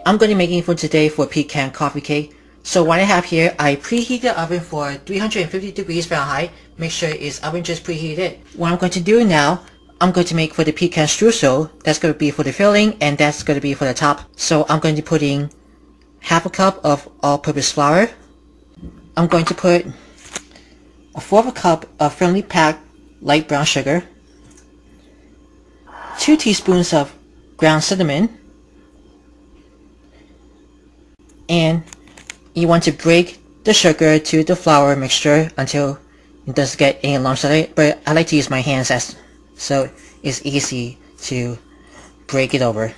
I'm going to be making for today for pecan coffee cake. So what I have here, I preheat the oven for 350 degrees Fahrenheit. Make sure it's oven just preheated. What I'm going to do now, I'm going to make for the pecan streusel. That's going to be for the filling and that's going to be for the top. So I'm going to put in half a cup of all-purpose flour. I'm going to put a fourth of a cup of firmly packed light brown sugar, 2 teaspoons of ground cinnamon, and you want to break the sugar to the flour mixture until it doesn't get any lumps on it, but I like to use my hands so it's easy to break it over.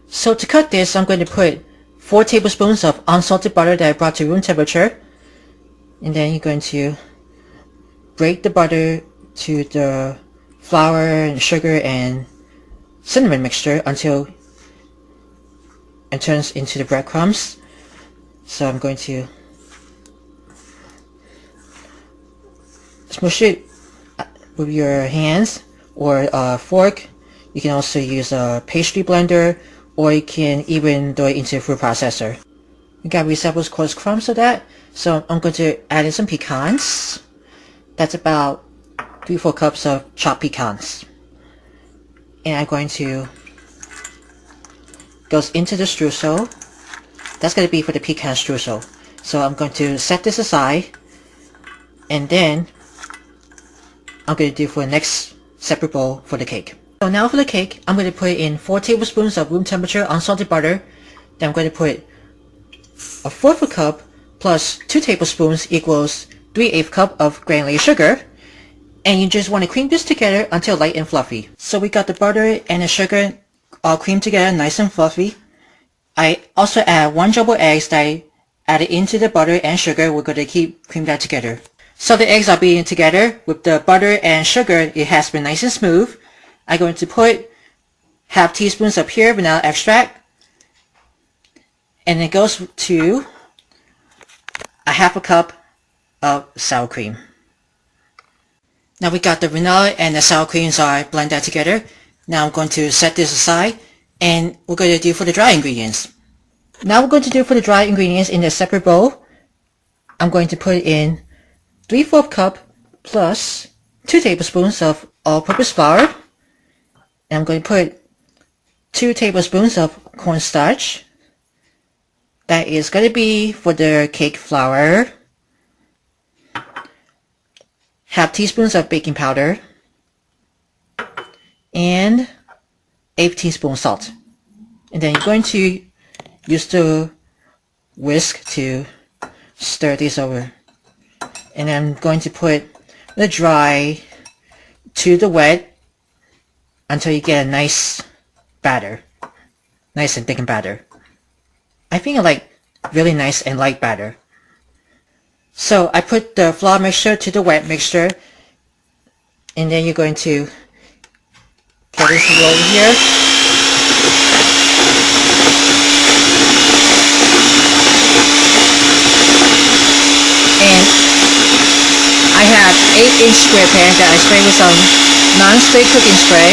So to cut this, I'm going to put 4 tablespoons of unsalted butter that I brought to room temperature, and then you're going to break the butter to the flour and sugar and cinnamon mixture until it turns into the breadcrumbs. So I'm going to smush it with your hands or a fork. You can also use a pastry blender, or you can even throw it into a food processor. We got resembled coarse crumbs of that, so I'm going to add in some pecans. That's about 3-4 cups of chopped pecans. And I'm going to goes into the streusel. That's going to be for the pecan streusel. So I'm going to set this aside, and then I'm going to do for the next separate bowl for the cake. So now for the cake, I'm going to put in 4 tablespoons of room temperature unsalted butter. Then I'm going to put a fourth of a cup plus 2 tablespoons equals 3/8 cup of granulated sugar. And you just want to cream this together until light and fluffy. So we got the butter and the sugar all creamed together nice and fluffy. I also add 1 jumbo eggs that I added into the butter and sugar. We're going to keep cream that together. So the eggs are beaten together with the butter and sugar. It has been nice and smooth. I'm going to put half teaspoons of pure vanilla extract, and it goes to a half a cup of sour cream. Now we got the vanilla and the sour creams are blended together. Now I'm going to set this aside, and we're going to do for the dry ingredients. Now we're going to do for the dry ingredients in a separate bowl. I'm going to put in 3/4 cup plus 2 tablespoons of all-purpose flour. And I'm going to put 2 tablespoons of corn starch. That is going to be for the cake flour. Half teaspoons of baking powder, and 1/8 teaspoon salt. And then you're going to use the whisk to stir this over. And I'm going to put the dry to the wet until you get a nice batter, nice and thickened batter. I think I like really nice and light batter. So I put the flour mixture to the wet mixture, and then you're going to get this over here. And I have 8-inch square pan that I spray with some non-stick cooking spray.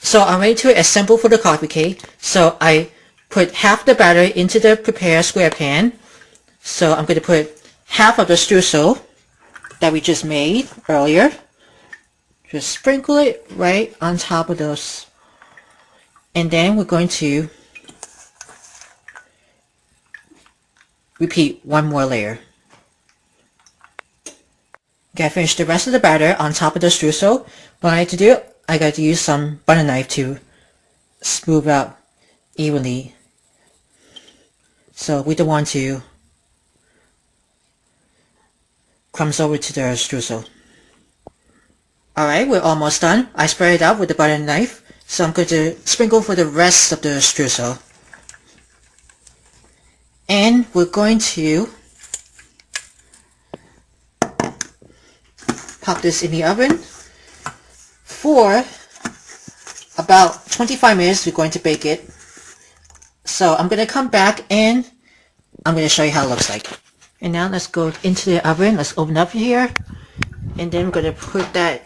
So I'm ready to assemble for the coffee cake. So I put half the batter into the prepared square pan. So I'm going to put half of the streusel that we just made earlier. Just sprinkle it right on top of those. And then we're going to repeat one more layer. Okay, I finished the rest of the batter on top of the streusel. What I like to do, I got to use some butter knife to smooth out evenly. So we don't want to crumbs over to the streusel. Alright, we're almost done. I spread it out with the butter knife. So I'm going to sprinkle for the rest of the streusel. And we're going to pop this in the oven for about 25 minutes we're going to bake it. So I'm going to come back and I'm going to show you how it looks like. And now let's go into the oven. Let's open up here. And then we're going to put that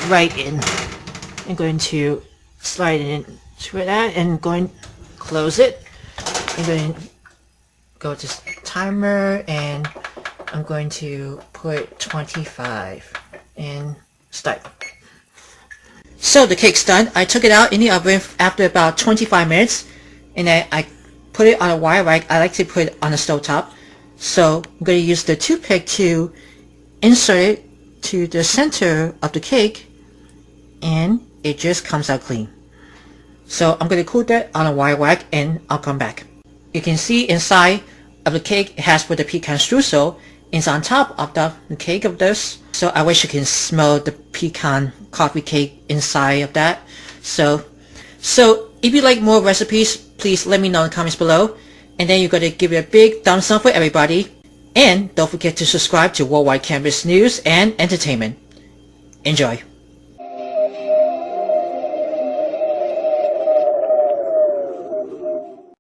right in. I'm going to slide it into that and going to close it. I'm going to go to timer and I'm going to put 25 and start. So the cake's done. I took it out in the oven after about 25 minutes and I put it on a wire rack. I like to put it on the stove top. So I'm going to use the toothpick to insert it to the center of the cake and it just comes out clean. So I'm going to cool that on a wire rack and I'll come back. You can see inside of the cake it has for the pecan streusel. It's on top of the cake of this. So I wish you can smell the pecan coffee cake inside of that. So if you like more recipes, please let me know in the comments below. And then you're going to give it a big thumbs up for everybody. And don't forget to subscribe to Worldwide Cannabis News and Entertainment. Enjoy.